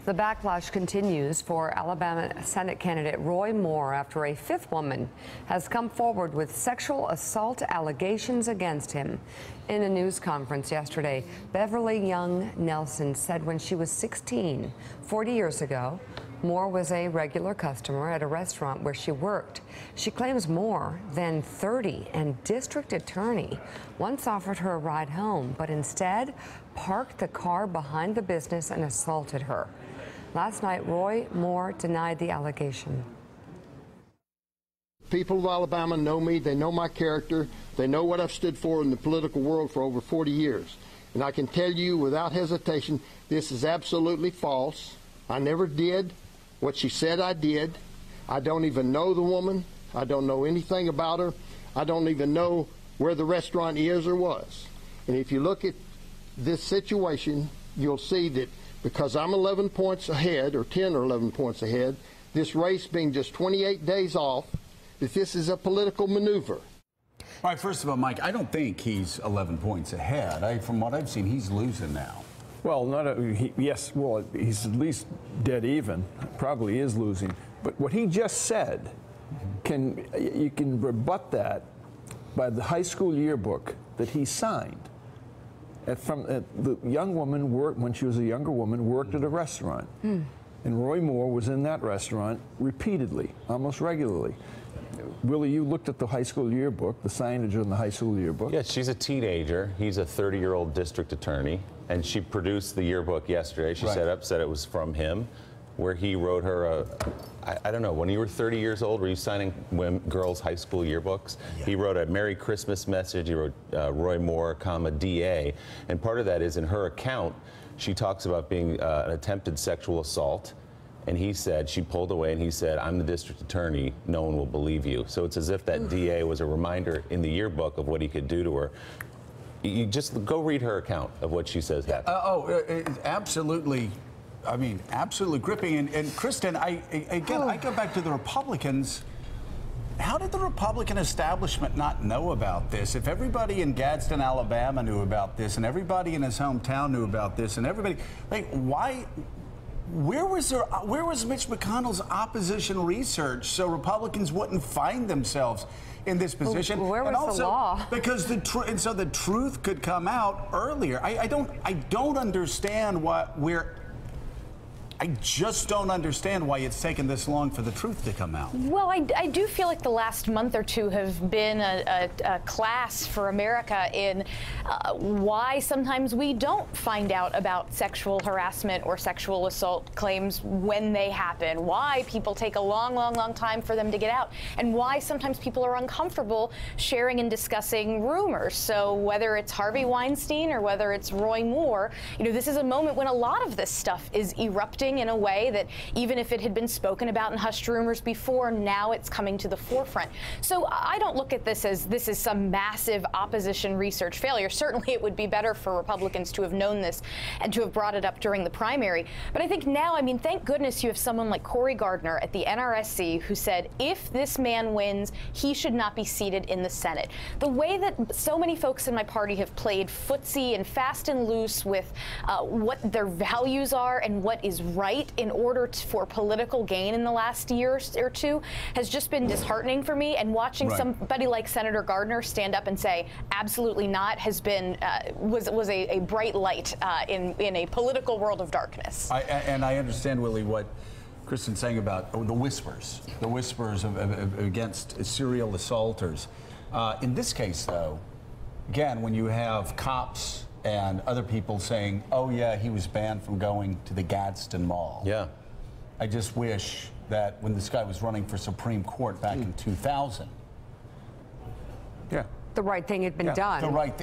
The backlash continues for Alabama Senate candidate Roy Moore after a fifth woman has come forward with sexual assault allegations against him. In a news conference yesterday, Beverly Young Nelson said when she was 16, 40 years ago, Moore was a regular customer at a restaurant where she worked. She claims more than 30 and district attorney once offered her a ride home, but instead parked the car behind the business and assaulted her. Last night, Roy Moore denied the allegation. People of Alabama know me. They know my character. They know what I've stood for in the political world for over 40 years. And I can tell you without hesitation, this is absolutely false. I never did what she said I did. I don't even know the woman. I don't know anything about her. I don't even know where the restaurant is or was. And if you look at this situation, you'll see that because I'm 11 points ahead, or 10 or 11 points ahead, this race being just 28 days off, that this is a political maneuver. All right, first of all, Mike, I don't think he's 11 points ahead. From what I've seen, he's losing now. Well, yes, well, he's at least dead even, probably is losing. But what he just said, you can rebut that by the high school yearbook that he signed. The young woman when she was a younger woman, worked at a restaurant. And Roy Moore was in that restaurant repeatedly, almost regularly. Willie, you looked at the high school yearbook, the signage on the high school yearbook. Yeah, she's a teenager. He's a 30-year-old district attorney. And she produced the yearbook yesterday. She said it was from him, where he wrote her I don't know, when you were 30 years old, were you signing girls' high school yearbooks? Yeah. He wrote a Merry Christmas message. He wrote Roy Moore, DA. And part of that is in her account, she talks about being an attempted sexual assault. And he said, she pulled away and he said, I'm the district attorney, no one will believe you. So it's as if that DA was a reminder in the yearbook of what he could do to her. You just go read her account of what she says happened. Absolutely. I mean, absolutely gripping. And Kristen, I go back to the Republicans. How did the Republican establishment not know about this? If everybody in Gadsden, Alabama knew about this, and everybody in his hometown knew about this, and everybody, like, why? Where was Mitch McConnell's opposition research so Republicans wouldn't find themselves in this position? Where was the law? Because the truth could come out earlier. I don't understand I just don't understand why it's taken this long for the truth to come out. Well, I do feel like the last month or two have been a class for America in why sometimes we don't find out about sexual harassment or sexual assault claims when they happen, why people take a long, long, long time for them to get out, and why sometimes people are uncomfortable sharing and discussing rumors. So whether it's Harvey Weinstein or whether it's Roy Moore, this is a moment when a lot of this stuff is erupting in a way that even if it had been spoken about in hushed rumors before, now it's coming to the forefront. So I don't look at this as this is some massive opposition research failure. Certainly it would be better for Republicans to have known this and to have brought it up during the primary. But I think now, thank goodness you have someone like Cory Gardner at the NRSC who said if this man wins, he should not be seated in the Senate. The way that so many folks in my party have played footsie and fast and loose with what their values are and what is right in order for political gain in the last year or two has just been disheartening for me. And watching somebody like Senator Gardner stand up and say absolutely not has been was a bright light in a political world of darkness. And I understand, Willie, what Kristen's saying about the whispers against serial assaulters. In this case, though, again, when you have cops and other people saying, oh, yeah, he was banned from going to the Gadsden Mall. Yeah. I just wish that when this guy was running for Supreme Court back in 2000. Yeah. The right thing had been done. The right,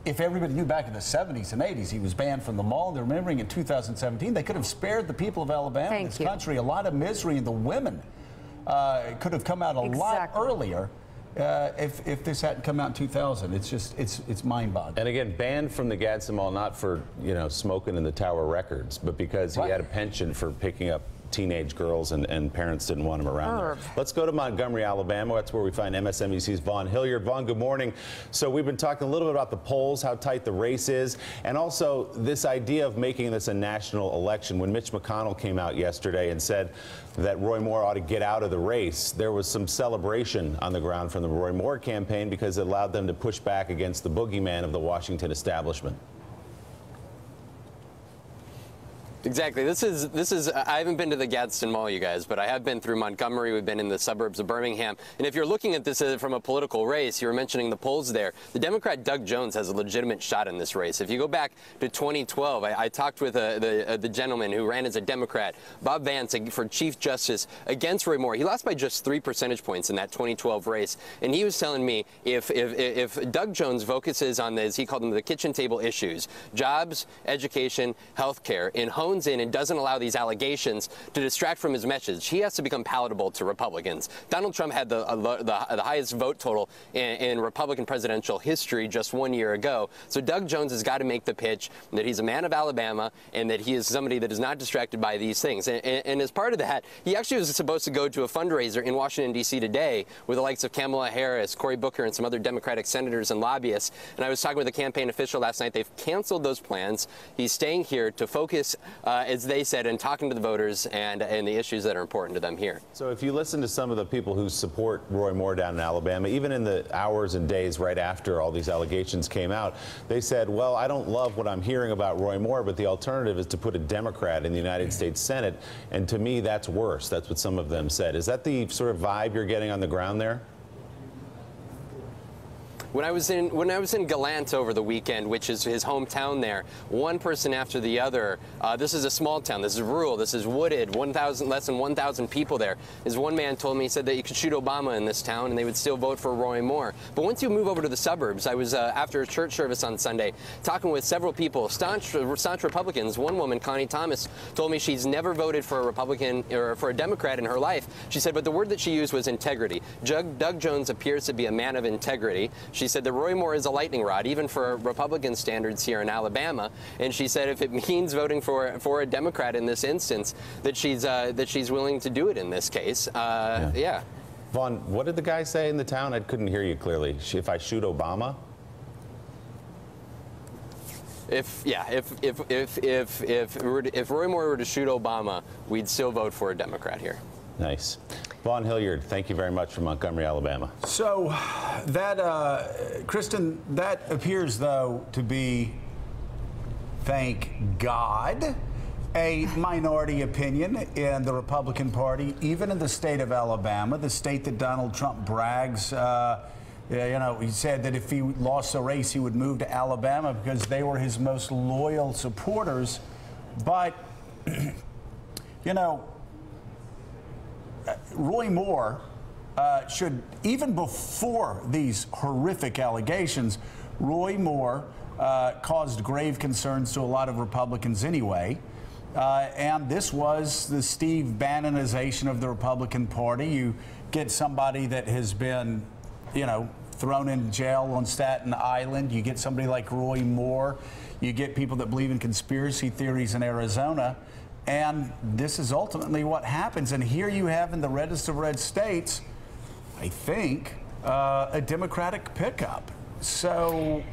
if everybody knew back in the 70s and 80s he was banned from the mall, they're remembering in 2017, they could have spared the people of Alabama and this country a lot of misery, and the women could have come out a lot earlier. If this hadn't come out in 2000, it's mind-boggling. And again, banned from the Gadsden Mall, not for smoking in the Tower Records, but because he had a penchant for picking up teenage girls, and parents didn't want him around there. Let's go to Montgomery, Alabama. That's where we find MSNBC's Vaughn Hilliard. Vaughn, good morning. So we've been talking a little bit about the polls, how tight the race is, and also this idea of making this a national election. When Mitch McConnell came out yesterday and said that Roy Moore ought to get out of the race, there was some celebration on the ground from the Roy Moore campaign because it allowed them to push back against the boogeyman of the Washington establishment. Exactly. This is. I haven't been to the Gadsden Mall, you guys, but I have been through Montgomery. We've been in the suburbs of Birmingham. And if you're looking at this from a political race, you were mentioning the polls there. The Democrat Doug Jones has a legitimate shot in this race. If you go back to 2012, I talked with the gentleman who ran as a Democrat, Bob Vance, for Chief Justice against Roy Moore. He lost by just 3 percentage points in that 2012 race. And he was telling me if Doug Jones focuses on this, he called them the kitchen table issues, jobs, education, health care, and homes in and doesn't allow these allegations to distract from his message, he has to become palatable to Republicans. Donald Trump had the highest vote total in Republican presidential history just 1 year ago. So Doug Jones has got to make the pitch that he's a man of Alabama and that he is somebody that is not distracted by these things. And as part of that, he actually was supposed to go to a fundraiser in Washington, D.C. today with the likes of Kamala Harris, Cory Booker, and some other Democratic senators and lobbyists. And I was talking with a campaign official last night. They've canceled those plans. He's staying here to focus as they said, and talking to the voters and the issues that are important to them here. So if you listen to some of the people who support Roy Moore down in Alabama, even in the hours and days right after all these allegations came out, they said, well, I don't love what I'm hearing about Roy Moore, but the alternative is to put a Democrat in the United States Senate. And to me, that's worse. That's what some of them said. Is that the sort of vibe you're getting on the ground there? When I was in Gallant over the weekend, which is his hometown there, one person after the other, this is a small town, this is rural, this is wooded, less than 1,000 people there. As one man told me, he said that you could shoot Obama in this town and they would still vote for Roy Moore. But once you move over to the suburbs, I was after a church service on Sunday talking with several people, staunch Republicans. One woman, Connie Thomas, told me she's never voted for a Republican or for a Democrat in her life. She said, but the word that she used was integrity. Doug Jones appears to be a man of integrity. She said that Roy Moore is a lightning rod, even for Republican standards here in Alabama. And she said if it means voting for a Democrat in this instance, that she's willing to do it in this case. Yeah. Vaughn, what did the guy say in the town? I couldn't hear you clearly. If I shoot Obama? If Roy Moore were to shoot Obama, we'd still vote for a Democrat here. Nice. Vaughn Hilliard, thank you very much from Montgomery, Alabama. So that, Kristen, that appears, though, to be, thank God, a minority opinion in the Republican Party, even in the state of Alabama, the state that Donald Trump brags. You know, he said that if he lost the race, he would move to Alabama because they were his most loyal supporters. But, you know, Roy Moore should, even before these horrific allegations, Roy Moore caused grave concerns to a lot of Republicans anyway. And this was the Steve Bannonization of the Republican Party. You get somebody that has been, you know, thrown in jail on Staten Island. You get somebody like Roy Moore. You get people that believe in conspiracy theories in Arizona. And this is ultimately what happens. And here you have in the reddest of red states, I think, a Democratic pickup. So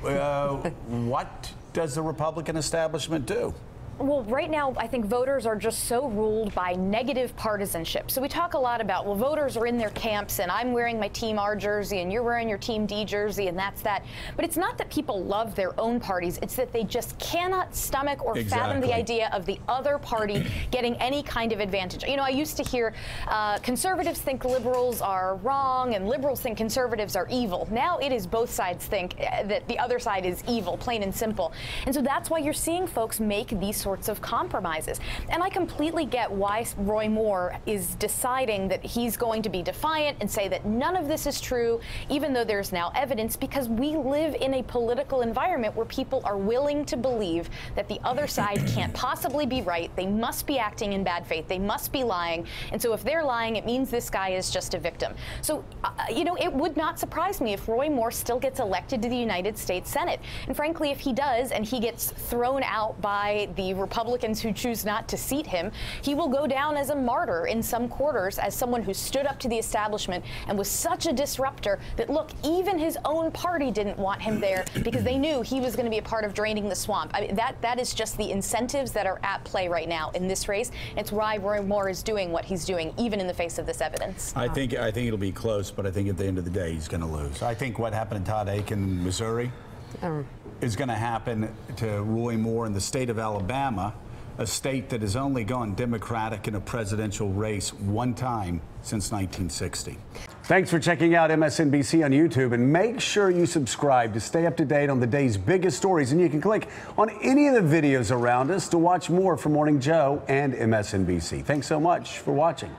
what does the Republican establishment do? Well, right now, I think voters are just so ruled by negative partisanship. So we talk a lot about, well, voters are in their camps, and I'm wearing my Team R jersey, and you're wearing your Team D jersey, and that's that. But it's not that people love their own parties. It's that they just cannot stomach or fathom the idea of the other party getting any kind of advantage. You know, I used to hear conservatives think liberals are wrong, and liberals think conservatives are evil. Now it is both sides think that the other side is evil, plain and simple. And so that's why you're seeing folks make these sorts of compromises. And I completely get why Roy Moore is deciding that he's going to be defiant and say that none of this is true, even though there's now evidence, because we live in a political environment where people are willing to believe that the other side can't possibly be right. They must be acting in bad faith. They must be lying. And so if they're lying, it means this guy is just a victim. So, you know, it would not surprise me if Roy Moore still gets elected to the United States Senate. And frankly, if he does and he gets thrown out by the Republicans who choose not to seat him, he will go down as a martyr in some quarters, as someone who stood up to the establishment and was such a disruptor that, look, even his own party didn't want him there because they knew he was going to be a part of draining the swamp. I mean, that is just the incentives that are at play right now in this race. It's why Roy Moore is doing what he's doing, even in the face of this evidence. I think it'll be close, but I think at the end of the day, he's going to lose. I think what happened to Todd Akin in Missouri is going to happen to Roy Moore in the state of Alabama, a state that has only gone Democratic in a presidential race one time since 1960. Thanks for checking out MSNBC on YouTube, and make sure you subscribe to stay up to date on the day's biggest stories. And you can click on any of the videos around us to watch more from Morning Joe and MSNBC. Thanks so much for watching.